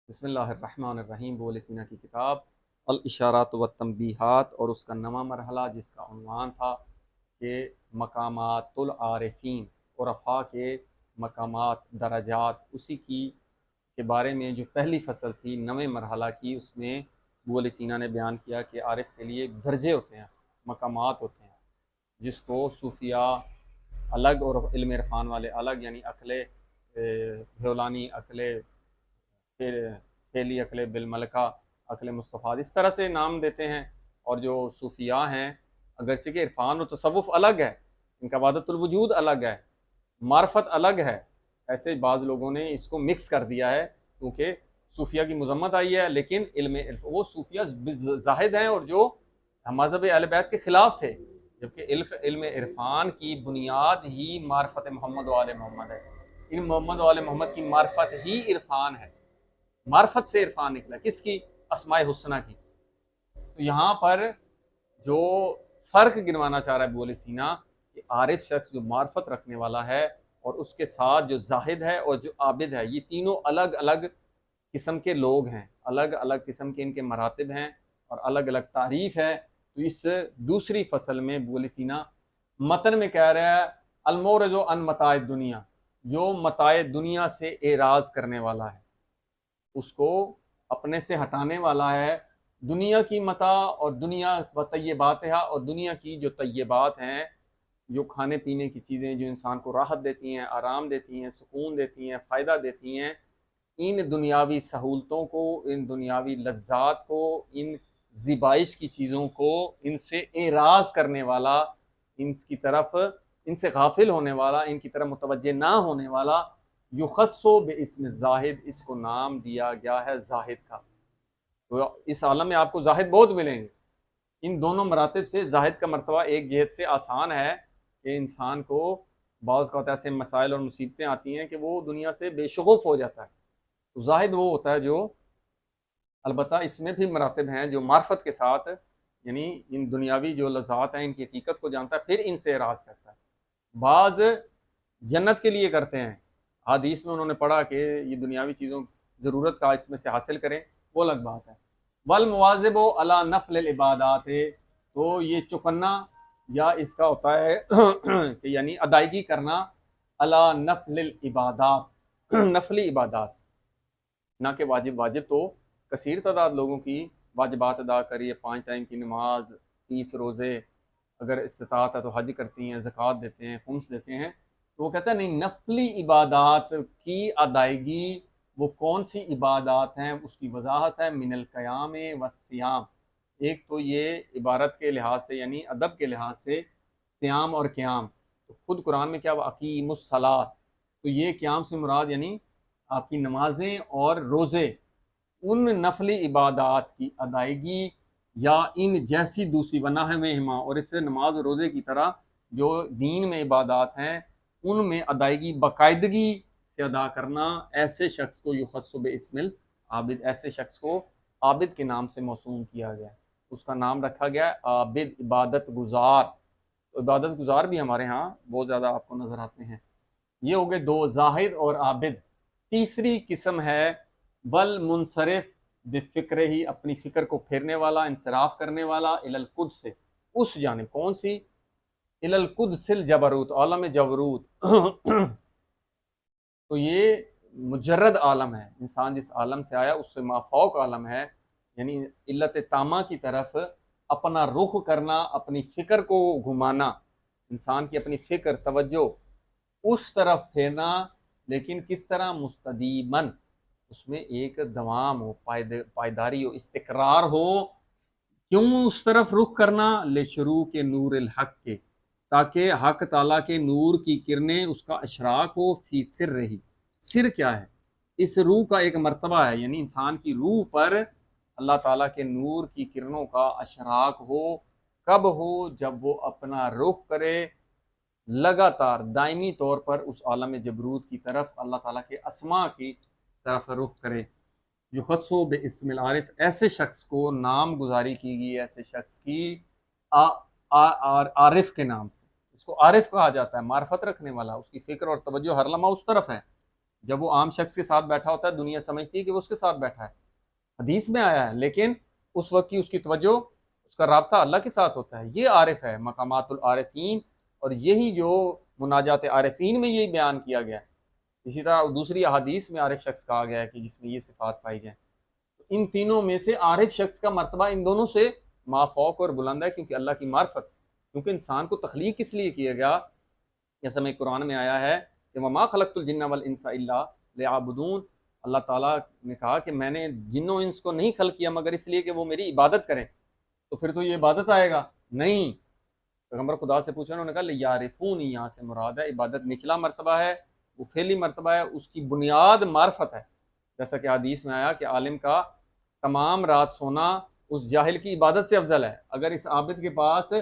بسم اللہ الرحمن الرحیم بول سینا کی کتاب الاشارات و تنبیہات اور اس کا نواں مرحلہ جس کا عنوان تھا کہ مقامات العارفین عرفاء کے مقامات درجات اسی کے بارے میں جو پہلی فصل تھی نویں مرحلہ کی، اس میں بول سینا نے بیان کیا کہ عارف کے لیے درجے ہوتے ہیں، مقامات ہوتے ہیں، جس کو صوفیاء الگ اور علم عرفان والے الگ، یعنی عقل بھیولانی، عقل پھر پھیلی، عقل بالملکہ، عقل مصطفیٰ، اس طرح سے نام دیتے ہیں۔ اور جو صوفیاء ہیں، اگرچہ کہ عرفان و تصوف الگ ہے، ان کا وحدت الوجود الگ ہے، معرفت الگ ہے، ایسے بعض لوگوں نے اس کو مکس کر دیا ہے کیونکہ صوفیہ کی مذمت آئی ہے، لیکن وہ صوفیہ زاہد ہیں اور جو مذہب اہل بیت کے خلاف تھے، جبکہ علم عرفان کی بنیاد ہی معرفت محمد و آل محمد ہے۔ ان محمد و آل محمد کی معرفت ہی عرفان ہے، معرفت سے عرفان نکلا، کس کی؟ اسماء حسنہ کی۔ تو یہاں پر جو فرق گنوانا چاہ رہا ہے بول سینا کہ عارف شخص جو معرفت رکھنے والا ہے اور اس کے ساتھ جو زاہد ہے اور جو عابد ہے، یہ تینوں الگ الگ قسم کے لوگ ہیں، الگ الگ قسم کے ان کے مراتب ہیں اور الگ الگ تعریف ہے۔ تو اس دوسری فصل میں بول سینا متن میں کہہ رہا ہے المورد عن متاع دنیا، جو متاع دنیا سے اعراض کرنے والا ہے، اس کو اپنے سے ہٹانے والا ہے، دنیا کی متاع اور دنیا و طیباتها، اور دنیا کی جو طیبات ہیں، جو کھانے پینے کی چیزیں جو انسان کو راحت دیتی ہیں، آرام دیتی ہیں، سکون دیتی ہیں، فائدہ دیتی ہیں، ان دنیاوی سہولتوں کو، ان دنیاوی لذات کو، ان زیبائش کی چیزوں کو، ان سے اعراض کرنے والا، ان کی طرف، ان سے غافل ہونے والا، ان کی طرف متوجہ نہ ہونے والا، یخصو باسم زاہد، اس کو نام دیا گیا ہے زاہد کا۔ تو اس عالم میں آپ کو زاہد بہت ملیں گے، ان دونوں مراتب سے زاہد کا مرتبہ ایک جہت سے آسان ہے کہ انسان کو بعض اوقات ایسے مسائل اور مصیبتیں آتی ہیں کہ وہ دنیا سے بے شغف ہو جاتا ہے، تو زاہد وہ ہوتا ہے جو، البتہ اس میں بھی مراتب ہیں، جو معرفت کے ساتھ، یعنی ان دنیاوی جو لذات ہیں ان کی حقیقت کو جانتا ہے، پھر ان سے اعراض کرتا ہے۔ بعض جنت کے لیے کرتے ہیں، حدیث میں انہوں نے پڑھا کہ یہ دنیاوی چیزوں ضرورت کا اس میں سے حاصل کریں، وہ الگ بات ہے۔ والمواظب علی نفل العبادات، تو یہ چکنا یا اس کا ہوتا ہے کہ یعنی ادائیگی کرنا علی نفل العبادات، نفلی عبادات، نہ کہ واجب، واجب تو کثیر تعداد لوگوں کی واجبات ادا کریے، 5 ٹائم کی نماز، 30 روزے، اگر استطاعت ہے تو حج کرتی ہیں، زکوٰۃ دیتے ہیں، خمس دیتے ہیں، تو وہ کہتا ہے نہیں، نفلی عبادات کی ادائیگی، وہ کون سی عبادات ہیں، اس کی وضاحت ہے من القیام والصیام۔ ایک تو یہ عبارت کے لحاظ سے یعنی ادب کے لحاظ سے صیام اور قیام، تو خود قرآن میں کیا اقیم الصلاۃ، تو یہ قیام سے مراد یعنی آپ کی نمازیں اور روزے، ان نفلی عبادات کی ادائیگی یا ان جیسی دوسری ونحوہما، اور اس سے نماز اور روزے کی طرح جو دین میں عبادات ہیں ان میں ادائیگی باقاعدگی سے ادا کرنا، ایسے شخص کو یخص باسم العابد، ایسے شخص کو عابد کے نام سے موسوم کیا گیا ہے، اس کا نام رکھا گیا ہے عابد، عبادت گزار۔ تو عبادت گزار بھی ہمارے ہاں بہت زیادہ آپ کو نظر آتے ہیں۔ یہ ہو گئے دو، زاہد اور عابد۔ تیسری قسم ہے بل منصرف بفکر ہی، اپنی فکر کو پھیرنے والا، انصراف کرنے والا، الالقدس سے، اس جانب، کون سی؟ الالقدس الجبروت، عالم جبروت تو یہ مجرد عالم ہے، انسان جس عالم سے آیا اس سے مافوق عالم ہے، یعنی علت تامہ کی طرف اپنا رخ کرنا، اپنی فکر کو گھمانا، انسان کی اپنی فکر، توجہ اس طرف پھیرنا، لیکن کس طرح؟ مستدیمن، اس میں ایک دوام ہو، پائیداری ہو، استقرار ہو۔ کیوں اس طرف رخ کرنا؟ لشروع کے نور الحق کے، تاکہ حق تعالیٰ کے نور کی کرنیں اس کا اشراق ہو، فی سر رہی، سر کیا ہے؟ اس روح کا ایک مرتبہ ہے، یعنی انسان کی روح پر اللہ تعالیٰ کے نور کی کرنوں کا اشراق ہو، کب ہو؟ جب وہ اپنا رخ کرے لگاتار دائمی طور پر اس عالم جبروت کی طرف، اللہ تعالیٰ کے اسماء کی طرف رخ کرے۔ یخصو باسم العارف، ایسے شخص کو نام گزاری کی گئی، ایسے شخص کی عارف کے نام سے، اس کو عارف کہا جاتا ہے، معرفت رکھنے والا، اس کی فکر اور توجہ ہر لمحہ اس طرف ہے۔ جب وہ عام شخص کے ساتھ بیٹھا ہوتا ہے دنیا سمجھتی ہے کہ وہ اس کے ساتھ بیٹھا ہے، حدیث میں آیا ہے، لیکن اس وقت کی اس کی توجہ، اس کا رابطہ اللہ کے ساتھ ہوتا ہے۔ یہ عارف ہے، مقامات العارفین، اور یہی جو مناجات عارفین میں یہی بیان کیا گیا ہے۔ اسی طرح دوسری احادیث میں عارف شخص کہا گیا ہے کہ جس میں یہ صفات پائی جائیں۔ ان تینوں میں سے عارف شخص کا مرتبہ ان دونوں سے مافوق اور بلند ہے، کیونکہ اللہ کی معرفت، کیونکہ انسان کو تخلیق کس لیے کیا گیا؟ جیسا میں قرآن میں آیا ہے کہ وما خلقت الجن والانس الا لیعبدون، اللہ تعالیٰ نے کہا کہ میں نے جن و انس کو نہیں خلق کیا مگر اس لیے کہ وہ میری عبادت کریں۔ تو پھر تو یہ عبادت آئے گا نہیں، پیغمبر خدا سے پوچھا، انہوں نے کہا لیعرفونی، یہاں سے مراد ہے عبادت نچلا مرتبہ ہے، وہ فعلی مرتبہ ہے، اس کی بنیاد معرفت ہے۔ جیسا کہ حدیث میں آیا کہ عالم کا تمام رات سونا اس جاہل کی عبادت سے افضل ہے۔ اگر اس عابد کے پاس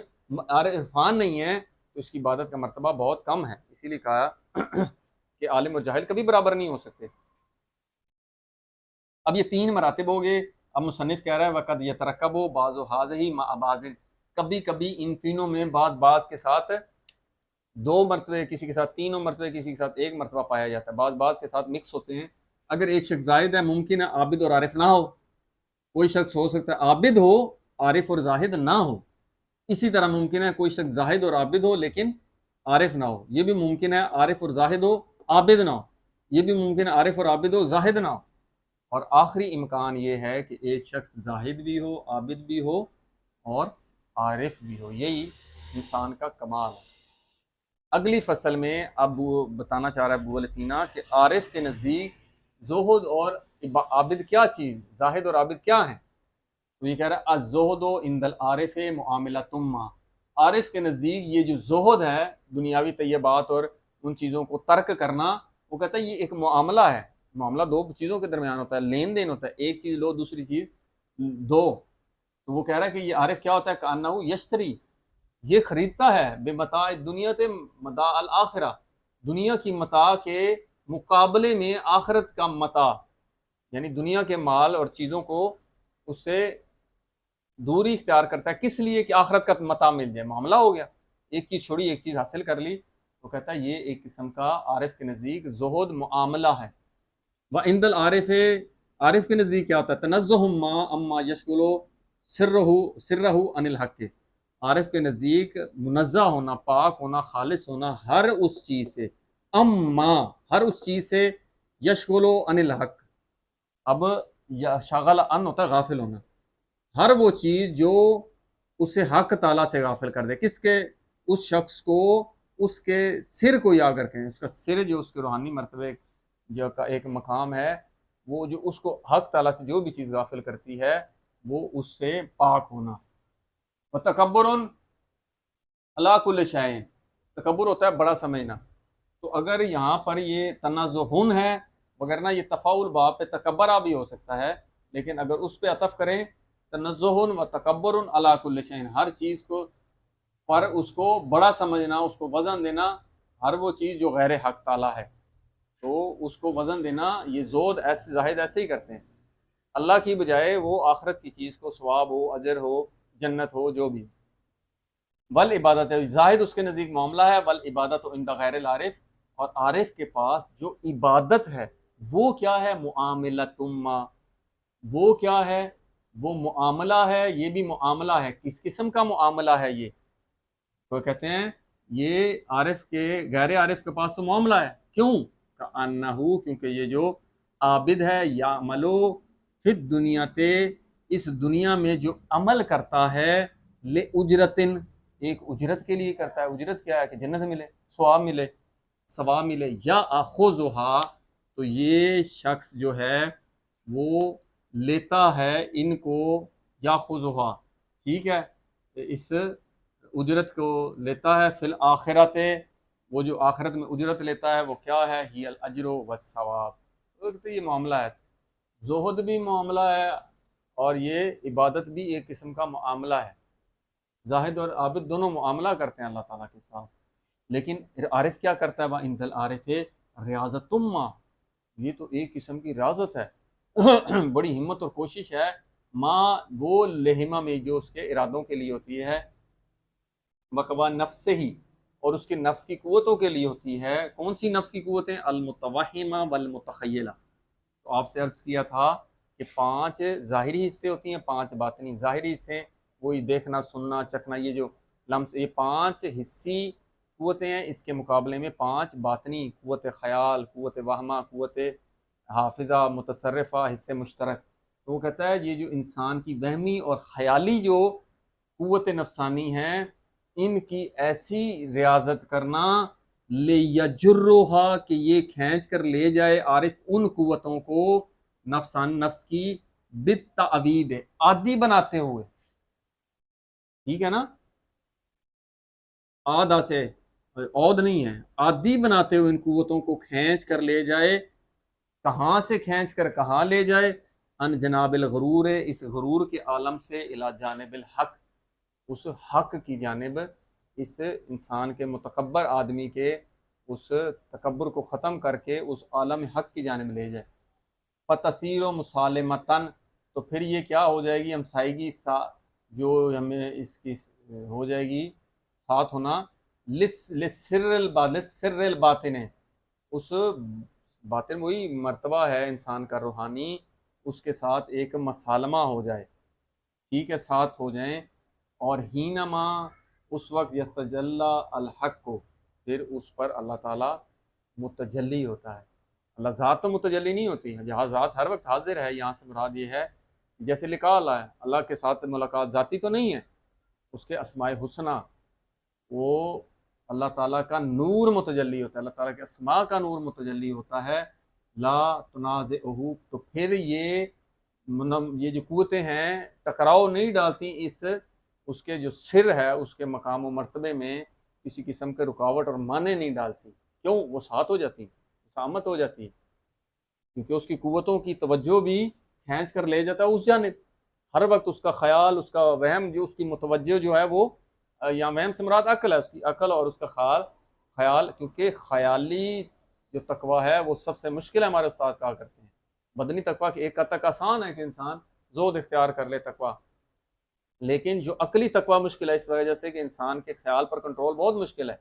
عرفان نہیں ہے تو اس کی عبادت کا مرتبہ بہت کم ہے، اسی لیے کہا کہ عالم اور جاہل کبھی برابر نہیں ہو سکتے۔ اب یہ تین مراتب ہو گئے۔ اب مصنف کہہ رہا ہے وقد یترکب بعض هذه مع بعض، کبھی کبھی ان تینوں میں بعض کے ساتھ دو مرتبے، کسی کے ساتھ تینوں مرتبے، کسی کے ساتھ ایک مرتبہ پایا جاتا ہے، بعض کے ساتھ مکس ہوتے ہیں۔ اگر ایک شخص زاہد ہے، ممکن ہے عابد اور عارف نہ ہو، کوئی شخص ہو سکتا ہے عابد ہو عارف اور زاہد نہ ہو، اسی طرح ممکن ہے کوئی شخص زاہد اور عابد ہو لیکن عارف نہ ہو، یہ بھی ممکن ہے عارف اور زاہد ہو عابد نہ ہو، یہ بھی ممکن ہے عارف اور عابد ہو زاہد نہ ہو، اور آخری امکان یہ ہے کہ ایک شخص زاہد بھی ہو، عابد بھی ہو اور عارف بھی ہو۔ یہی انسان کا کمال ہے۔ اگلی فصل میں اب وہ بتانا چاہ رہا ہے ابو سینا کہ عارف کے نزدیک زہد اور عابد کیا چیز، زاہد اور عابد کیا ہیں؟ تو یہ کہہ رہا ہے الزہد عند العارف معاملۃ ما، عارف کے نزدیک یہ جو زہد ہے، دنیاوی طیبات اور ان چیزوں کو ترک کرنا، وہ کہتا ہے یہ ایک معاملہ ہے۔ معاملہ دو چیزوں کے درمیان ہوتا ہے، لین دین ہوتا ہے، ایک چیز لو دوسری چیز دو۔ تو وہ کہہ رہا ہے کہ یہ عارف کیا ہوتا ہے؟ کانہ یشتری، یہ خریدتا ہے بے متاع دنیا تے متاع الآخرہ، دنیا کی متاع کے مقابلے میں آخرت کا متاع، یعنی دنیا کے مال اور چیزوں کو اس سے دوری اختیار کرتا ہے، کس لیے کہ آخرت کا متاع مل جائے۔ معاملہ ہو گیا، ایک چیز چھوڑی ایک چیز حاصل کر لی، تو کہتا ہے یہ ایک قسم کا عارف کے نزدیک زہد معاملہ ہے۔ وعند العارف، عارف کے نزدیک کیا ہوتا ہے؟ تنزہ ما اما یشغل سرہ عن الحق، عارف کے نزدیک منزہ ہونا، پاک ہونا، خالص ہونا ہر اس چیز سے، اما ہر اس چیز سے، یشغل عن الحق، اب شغل ان ہوتا ہے غافل ہونا، ہر وہ چیز جو اسے حق تعالیٰ سے غافل کر دے، کس کے؟ اس شخص کو اس کے سر کو یاد رکھیں، اس کا سر جو اس کے روحانی مرتبے جو کا ایک مقام ہے، وہ جو اس کو حق تعالیٰ سے جو بھی چیز غافل کرتی ہے وہ اس سے پاک ہونا۔ وتکبر علی کل شیء، تکبر ہوتا ہے بڑا سمجھنا۔ تو اگر یہاں پر یہ تنازعن ہے، وگرنہ یہ تفاعل باب پہ تکبرہ بھی ہو سکتا ہے، لیکن اگر اس پہ عطف کریں تنزہن و تکبر علی کل شیء، ہر چیز کو پر اس کو بڑا سمجھنا، اس کو وزن دینا، ہر وہ چیز جو غیر حق تعالیٰ ہے تو اس کو وزن دینا، یہ زہد ایسے زاہد ایسے ہی کرتے ہیں، اللہ کی بجائے وہ آخرت کی چیز کو، ثواب ہو، اجر ہو، جنت ہو، جو بھی۔ ول عبادت ہے، زاہد اس کے نزدیک معاملہ ہے، ول عبادت عند غیر العارف، اور عارف کے پاس جو عبادت ہے وہ کیا ہے؟ معاملۃ ما، وہ کیا ہے؟ وہ معاملہ ہے، یہ بھی معاملہ ہے۔ کس قسم کا معاملہ ہے یہ؟ تو کہتے ہیں یہ عارف کے غیر عارف کے پاس تو معاملہ ہے، کیوں؟ کأنہو، کیونکہ یہ جو عابد ہے، یعملو فی الدنیا تے، اس دنیا میں جو عمل کرتا ہے، لأجرتن، ایک اجرت کے لیے کرتا ہے۔ اجرت کیا ہے؟ کہ جنت ملے، ثواب ملے، یا اخذھا، تو یہ شخص جو ہے وہ لیتا ہے ان کو، یاخذھا، ٹھیک ہے، اس اجرت کو لیتا ہے، فی الآخرت، وہ جو آخرت میں اجرت لیتا ہے وہ کیا ہے؟ ہی الاجر والثواب۔ تو یہ معاملہ ہے، زہد بھی معاملہ ہے اور یہ عبادت بھی ایک قسم کا معاملہ ہے۔ زاہد اور عابد دونوں معاملہ کرتے ہیں اللہ تعالیٰ کے ساتھ، لیکن عارف کیا کرتا ہے؟ وَعِندَ الْعَارِفِ رِیاضَةٌ مَا، یہ تو ایک قسم کی ریاضت ہے، بڑی ہمت اور کوشش ہے، ماں وہ لہمہ میں جو اس کے ارادوں کے لیے ہوتی ہے، وقبا نفس ہی، اور اس کے نفس کی قوتوں کے لیے ہوتی ہے. کون سی نفس کی قوتیں؟ المتوہمہ والمتخیلہ. تو آپ سے عرض کیا تھا کہ 5 ظاہری حصے ہوتی ہیں، 5 باطنی. ظاہری حصے وہی دیکھنا، سننا، چکھنا، یہ جو لمس، یہ 5 حصی قوتیں ہیں. اس کے مقابلے میں 5 باطنی، قوت خیال، قوت وہمہ، قوت حافظہ، متصرفہ، حصے مشترک. تو وہ کہتا ہے یہ جو انسان کی وہمی اور خیالی جو قوت نفسانی ہیں، ان کی ایسی ریاضت کرنا لیجرھا کہ یہ کھینچ کر لے جائے عارف ان قوتوں کو نفس کی بالتعوید، عادی بناتے ہوئے. ٹھیک ہے نا؟ آدھا سے عود نہیں ہے، عادی بناتے ہوئے ان قوتوں کو کھینچ کر لے جائے. کہاں سے کھینچ کر کہاں لے جائے؟ ان جناب الغرور، اس غرور کے عالم سے، الی جانب الحق، اس حق کی جانب، اس انسان کے متکبر آدمی کے اس تکبر کو ختم کر کے اس عالم حق کی جانب لے جائے. فتصیر و مسالمتن، تو پھر یہ کیا ہو جائے گی؟ ہمسائیگی جو ہمیں اس کی ہو جائے گی ساتھ ہونا. لسر الباطن، اس باطن وہی مرتبہ ہے انسان کا روحانی، اس کے ساتھ ایک مسالمہ ہو جائے. ٹھیک ہے، ساتھ ہو جائیں. اور ہینما، اس وقت یستجلی الحق کو، پھر اس پر اللہ تعالیٰ متجلی ہوتا ہے. اللہ ذات تو متجلی نہیں ہوتی ہے، جہاں ذات ہر وقت حاضر ہے. یہاں سے مراد یہ ہے جیسے لکھا اللہ ہے، اللہ کے ساتھ ملاقات ذاتی تو نہیں ہے، اس کے اسماء حسنہ، وہ اللہ تعالیٰ کا نور متجلی ہوتا ہے، اللہ تعالیٰ کے اسماء کا نور متجلی ہوتا ہے. لا تنازعہ، تو پھر یہ جو قوتیں ہیں ٹکراؤ نہیں ڈالتی اس کے جو سر ہے، اس کے مقام و مرتبے میں کسی قسم کے رکاوٹ اور معنی نہیں ڈالتی. کیوں؟ وہ ساتھ ہو جاتی، سامت ہو جاتی، کیونکہ اس کی قوتوں کی توجہ بھی کھینچ کر لے جاتا ہے اس جانب. ہر وقت اس کا خیال، اس کا وہم، جو اس کی متوجہ جو ہے وہ، یا وہم سے مراد عقل ہے، اس کی عقل اور اس کا خیال، کیونکہ خیالی جو تقویٰ ہے وہ سب سے مشکل ہے. ہمارے استاد کہا کرتے ہیں بدنی تقویٰ کہ ایک حد تک آسان ہے کہ انسان زود اختیار کر لے تقویٰ، لیکن جو عقلی تقویٰ مشکل ہے، اس وجہ سے کہ انسان کے خیال پر کنٹرول بہت مشکل ہے.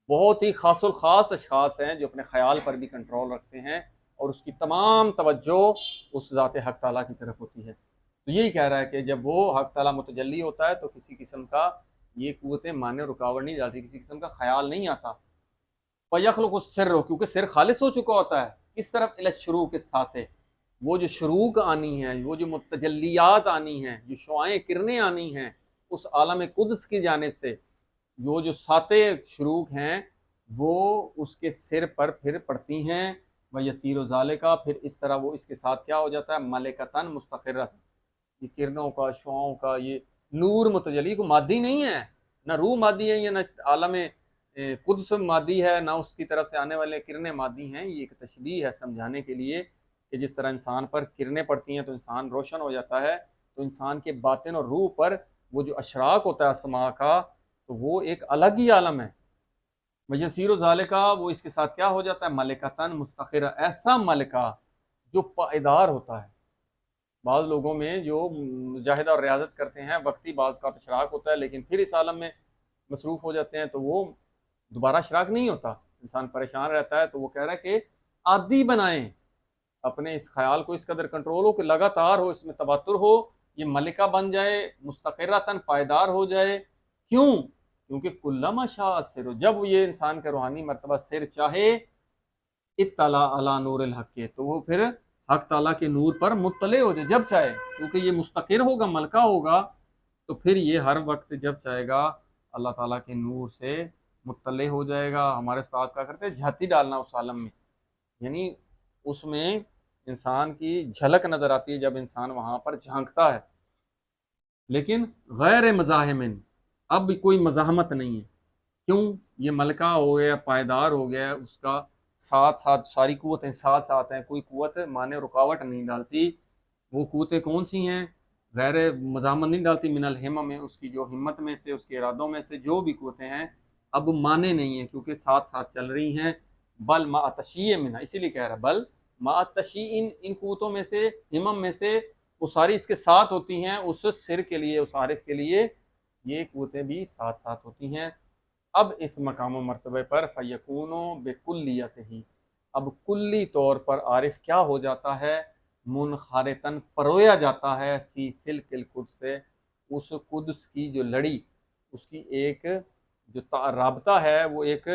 بہت ہی خاص الخاص اشخاص ہیں جو اپنے خیال پر بھی کنٹرول رکھتے ہیں اور اس کی تمام توجہ اس ذات حق تعالیٰ کی طرف ہوتی ہے. تو یہی کہہ رہا ہے کہ جب وہ حق تعالیٰ متجلی ہوتا ہے تو کسی قسم کا یہ قوتیں مانع رکاوٹ نہیں ڈالتی، کسی قسم کا خیال نہیں آتا. فَيَخْلُقُ السِّرُّ، کیونکہ سر خالص ہو چکا ہوتا ہے. کس طرف؟ الی الشروق کے ساتھ، وہ جو شروق آنی ہیں، وہ جو متجلیات آنی ہیں، جو شعائیں کرنیں آنی ہیں اس عالم قدس کی جانب سے، وہ جو ساتے شروق ہیں وہ اس کے سر پر پھر پڑتی ہیں. وَيَسِيرُ ذَلِكَ، پھر اس طرح وہ اس کے ساتھ کیا ہو جاتا ہے؟ ملکتاً مستقرہ. یہ کرنوں کا، شعاؤں کا یہ نور متجلی کو مادی نہیں ہے، نہ روح مادی ہے، یا نہ عالم قدس مادی ہے، نہ اس کی طرف سے آنے والے کرنیں مادی ہیں. یہ ایک تشبیہ ہے سمجھانے کے لیے کہ جس طرح انسان پر کرنیں پڑتی ہیں تو انسان روشن ہو جاتا ہے، تو انسان کے باطن اور روح پر وہ جو اشراق ہوتا ہے اسماء کا، تو وہ ایک الگ ہی عالم ہے. وَيَسِيرُ ذَلِكَ، وہ اس کے ساتھ کیا ہو جاتا ہے؟ ملکتاً مستقرہ، ایسا ملکہ جو پائیدار ہوتا ہے. بعض لوگوں میں جو مجاہدہ اور ریاضت کرتے ہیں وقتی بعض کا اشراق ہوتا ہے، لیکن پھر اس عالم میں مصروف ہو جاتے ہیں تو وہ دوبارہ اشراق نہیں ہوتا. انسان پریشان رہتا ہے. تو وہ کہہ رہا ہے کہ عادی بنائیں اپنے اس خیال کو، اس قدر کنٹرول ہو کہ لگاتار ہو، اس میں تواتر ہو، یہ ملکہ بن جائے، مستقرتاً پائیدار ہو جائے. کیوں؟ کیونکہ کلما شاء سر، جب یہ انسان کا روحانی مرتبہ سر چاہے، اطلع علی نور الحق، تو وہ پھر حق تعالیٰ کے نور پر مطلع ہو جائے جب چاہے. کیونکہ یہ مستقر ہوگا، ملکہ ہوگا، تو پھر یہ ہر وقت جب چاہے گا اللہ تعالیٰ کے نور سے مطلع ہو جائے گا. ہمارے ساتھ کیا کرتے ہیں؟ جھاتی ڈالنا اس عالم میں، یعنی اس میں انسان کی جھلک نظر آتی ہے جب انسان وہاں پر جھانکتا ہے. لیکن غیر مزاحمن، اب کوئی مزاحمت نہیں ہے. کیوں؟ یہ ملکہ ہو گیا، پائیدار ہو گیا، اس کا ساتھ ساتھ ساری قوتیں ساتھ ساتھ ہیں، کوئی قوت مانے رکاوٹ نہیں ڈالتی. وہ قوتیں کون سی ہیں؟ غیر مزاحمت نہیں ڈالتی. من الہمم میں، اس کی جو ہمت میں سے، اس کے ارادوں میں سے جو بھی قوتیں ہیں اب مانے نہیں ہیں، کیونکہ ساتھ ساتھ چل رہی ہیں. بل ما تشیع منها، اسی لیے کہہ رہا ہے بل ما تشیع، ان قوتوں میں سے، ہمم میں سے، وہ ساری اس کے ساتھ ہوتی ہیں. اس سر کے لیے، اس عارف کے لیے یہ قوتیں بھی ساتھ ساتھ ہوتی ہیں. اب اس مقام و مرتبے پر فیکونو بکلیت ہی، اب کلی طور پر عارف کیا ہو جاتا ہے، منخرطن پرویا جاتا ہے، فی سلک القدس سے، اس قدس کی جو لڑی، اس کی ایک جو رابطہ ہے، وہ ایک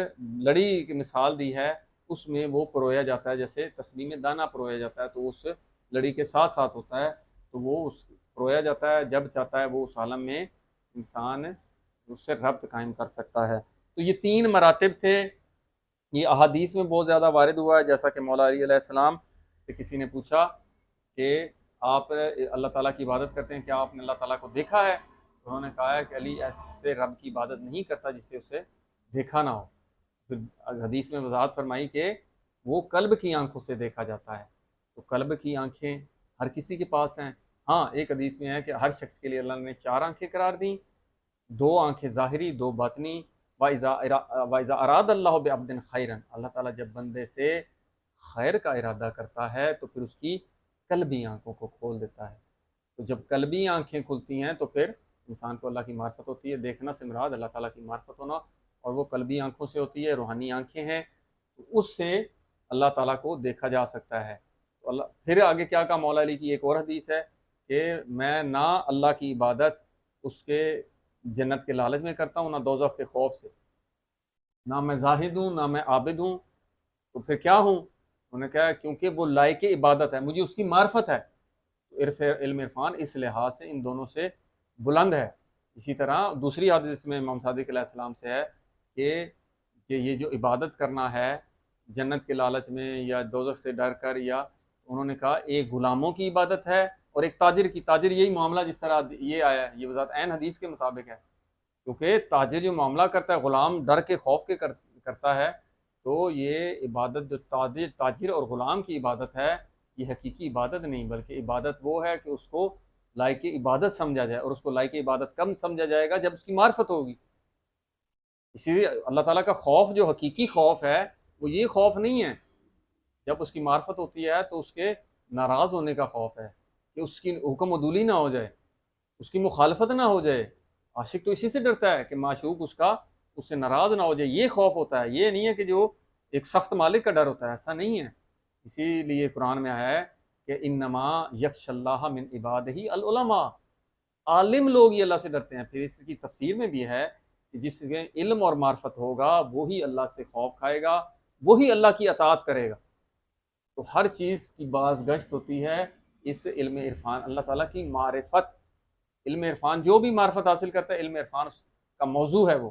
لڑی کی مثال دی ہے، اس میں وہ پرویا جاتا ہے، جیسے تسبیح میں دانہ پرویا جاتا ہے تو اس لڑی کے ساتھ ساتھ ہوتا ہے، تو وہ اس پرویا جاتا ہے، جب چاہتا ہے وہ اس عالم میں انسان اس سے ربط قائم کر سکتا ہے۔ تو یہ تین مراتب تھے، یہ احادیث میں بہت زیادہ وارد ہوا ہے، جیسا کہ مولا علی علیہ السلام سے کسی نے پوچھا کہ آپ اللہ تعالیٰ کی عبادت کرتے ہیں، کیا آپ نے اللہ تعالیٰ کو دیکھا ہے؟ انہوں نے کہا ہے کہ علی ایسے رب کی عبادت نہیں کرتا جس سے اسے دیکھا نہ ہو۔ پھر حدیث میں وضاحت فرمائی کہ وہ قلب کی آنکھوں سے دیکھا جاتا ہے، تو قلب کی آنکھیں ہر کسی کے پاس ہیں۔ ہاں، ایک حدیث میں ہے کہ ہر شخص کے لیے اللہ نے 4 آنکھیں قرار دیں، 2 آنکھیں ظاہری، 2 باطنی۔ وَإِذَا أَرَادَ اللَّهُ بِعَبْدٍ خَيْرًا، اللہ تعالیٰ جب بندے سے خیر کا ارادہ کرتا ہے تو پھر اس کی قلبی آنکھوں کو کھول دیتا ہے، تو جب قلبی آنکھیں کھلتی ہیں تو پھر انسان کو اللہ کی معرفت ہوتی ہے۔ دیکھنا سے مراد اللہ تعالیٰ کی معرفت ہونا، اور وہ قلبی آنکھوں سے ہوتی ہے، روحانی آنکھیں ہیں، تو اس سے اللہ تعالیٰ کو دیکھا جا سکتا ہے۔ تو اللہ پھر آگے کیا کہا، مولا علی کی ایک اور حدیث ہے کہ میں نہ اللہ کی عبادت اس کے جنت کے لالچ میں کرتا ہوں، نہ دوزخ کے خوف سے، نہ میں زاہد ہوں نہ میں عابد ہوں، تو پھر کیا ہوں؟ انہوں نے کہا کیونکہ وہ لائق عبادت ہے، مجھے اس کی معرفت ہے، تو علم عرفان اس لحاظ سے ان دونوں سے بلند ہے۔ اسی طرح دوسری حدیث میں امام صادق علیہ السلام سے ہے کہ یہ جو عبادت کرنا ہے جنت کے لالچ میں یا دوزخ سے ڈر کر، یا انہوں نے کہا ایک غلاموں کی عبادت ہے اور ایک تاجر کی۔ تاجر یہی معاملہ جس طرح یہ آیا ہے، یہ وضاحت عین حدیث کے مطابق ہے، کیونکہ تاجر جو معاملہ کرتا ہے غلام ڈر کے خوف کے کرتا ہے، تو یہ عبادت جو تاجر اور غلام کی عبادت ہے، یہ حقیقی عبادت نہیں، بلکہ عبادت وہ ہے کہ اس کو لائق عبادت سمجھا جائے، اور اس کو لائق عبادت کم سمجھا جائے گا جب اس کی معرفت ہوگی۔ اسی لیے اللہ تعالیٰ کا خوف جو حقیقی خوف ہے وہ یہ خوف نہیں ہے، جب اس کی معرفت ہوتی ہے تو اس کے ناراض ہونے کا خوف ہے، کہ اس کی حکم عدولی نہ ہو جائے، اس کی مخالفت نہ ہو جائے۔ عاشق تو اسی سے ڈرتا ہے کہ معشوق اس سے ناراض نہ ہو جائے، یہ خوف ہوتا ہے، یہ نہیں ہے کہ جو ایک سخت مالک کا ڈر ہوتا ہے، ایسا نہیں ہے۔ اسی لیے قرآن میں آیا ہے کہ انما یخش اللہ من عبادہ العلماء، عالم لوگ ہی اللہ سے ڈرتے ہیں۔ پھر اس کی تفسیر میں بھی ہے کہ جس کے علم اور معرفت ہوگا وہی اللہ سے خوف کھائے گا، وہی اللہ کی اطاعت کرے گا۔ تو ہر چیز کی باز گشت ہوتی ہے اس علم عرفان، اللہ تعالیٰ کی معرفت، علم عرفان جو بھی معرفت حاصل کرتا ہے علم عرفان اس کا موضوع ہے وہ۔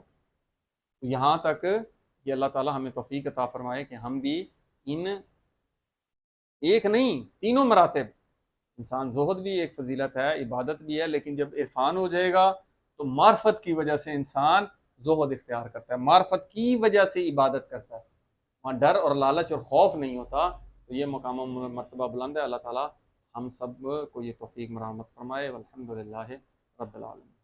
تو یہاں تک کہ اللہ تعالیٰ ہمیں توفیق عطا فرمائے کہ ہم بھی ان ایک نہیں تینوں مراتب، انسان زہد بھی ایک فضیلت ہے، عبادت بھی ہے، لیکن جب عرفان ہو جائے گا تو معرفت کی وجہ سے انسان زہد اختیار کرتا ہے، معرفت کی وجہ سے عبادت کرتا ہے، وہاں ڈر اور لالچ اور خوف نہیں ہوتا۔ تو یہ مقام و مرتبہ بلند ہے، اللہ تعالیٰ ہم سب کو یہ توفیق مرحمت فرمائے، والحمد للہ رب العالمین۔